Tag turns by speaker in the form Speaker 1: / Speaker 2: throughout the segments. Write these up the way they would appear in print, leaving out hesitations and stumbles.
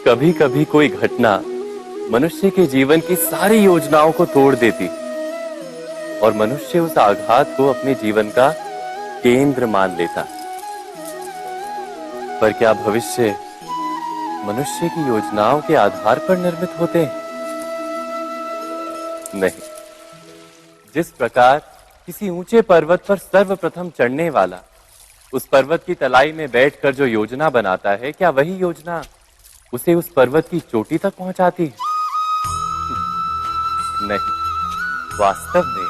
Speaker 1: कभी कभी कोई घटना मनुष्य के जीवन की सारी योजनाओं को तोड़ देती और मनुष्य उस आघात को अपने जीवन का केंद्र मान लेता। पर क्या भविष्य मनुष्य की योजनाओं के आधार पर निर्मित होते हैं? नहीं। जिस प्रकार किसी ऊंचे पर्वत पर सर्वप्रथम चढ़ने वाला उस पर्वत की तलाई में बैठकर जो योजना बनाता है, क्या वही योजना उसे उस पर्वत की चोटी तक पहुंचाती है? नहीं। वास्तव में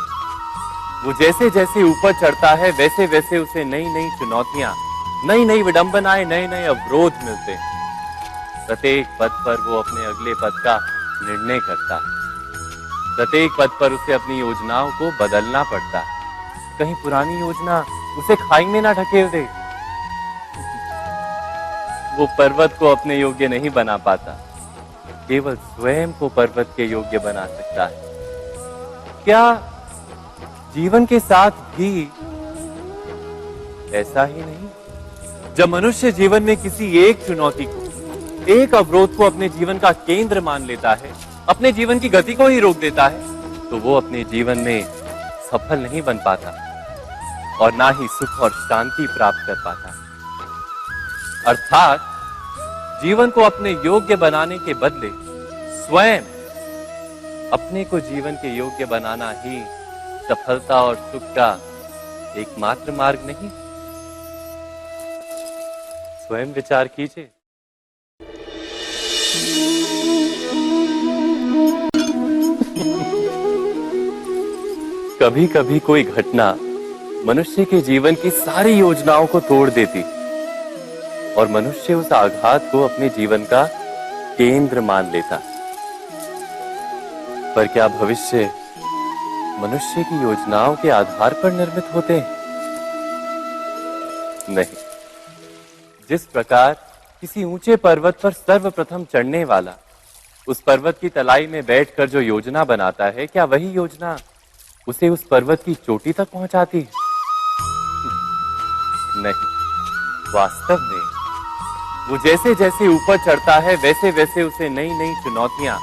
Speaker 1: वो जैसे जैसे ऊपर चढ़ता है वैसे वैसे उसे नई नई चुनौतियां, नई नई विडंबनाएं, नए नए अवरोध मिलते हैं। प्रत्येक पद पर वो अपने अगले पद का निर्णय करता है। प्रत्येक पद पर उसे अपनी योजनाओं को बदलना पड़ता है। कहीं पुरानी योजना उसे खाई में ना ढकेल दे। वो पर्वत को अपने योग्य नहीं बना पाता, केवल स्वयं को पर्वत के योग्य बना सकता है। क्या जीवन के साथ भी ऐसा ही नहीं? जब मनुष्य जीवन में किसी एक चुनौती को, एक अवरोध को अपने जीवन का केंद्र मान लेता है, अपने जीवन की गति को ही रोक देता है, तो वो अपने जीवन में सफल नहीं बन पाता और ना ही सुख और शांति प्राप्त कर पाता। अर्थात जीवन को अपने योग्य बनाने के बदले स्वयं अपने को जीवन के योग्य बनाना ही सफलता और सुख का एकमात्र मार्ग नहीं। स्वयं विचार कीजिए। कभी कभी कोई घटना मनुष्य के जीवन की सारी योजनाओं को तोड़ देती और मनुष्य उस आघात को अपने जीवन का केंद्र मान लेता। पर क्या भविष्य मनुष्य की योजनाओं के आधार पर निर्मित होते हैं? नहीं। जिस प्रकार किसी ऊंचे पर्वत पर सर्वप्रथम चढ़ने वाला उस पर्वत की तलाई में बैठकर जो योजना बनाता है, क्या वही योजना उसे उस पर्वत की चोटी तक पहुंचाती है? नहीं। वास्तव में वो जैसे जैसे ऊपर चढ़ता है वैसे वैसे उसे नई नई चुनौतियां,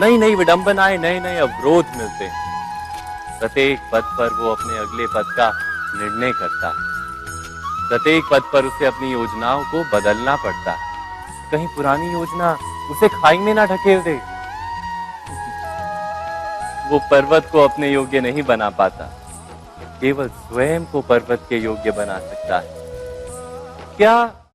Speaker 1: नई नई विडंबनाएं, नए नए अवरोध मिलते हैं। प्रत्येक पद पर वो अपने अगले पद का निर्णय करता है। प्रत्येक पद पर उसे अपनी योजनाओं को बदलना पड़ता है। कहीं पुरानी योजना उसे खाई में ना ढकेल दे। वो पर्वत को अपने योग्य नहीं बना पाता, केवल स्वयं को पर्वत के योग्य बना सकता है। क्या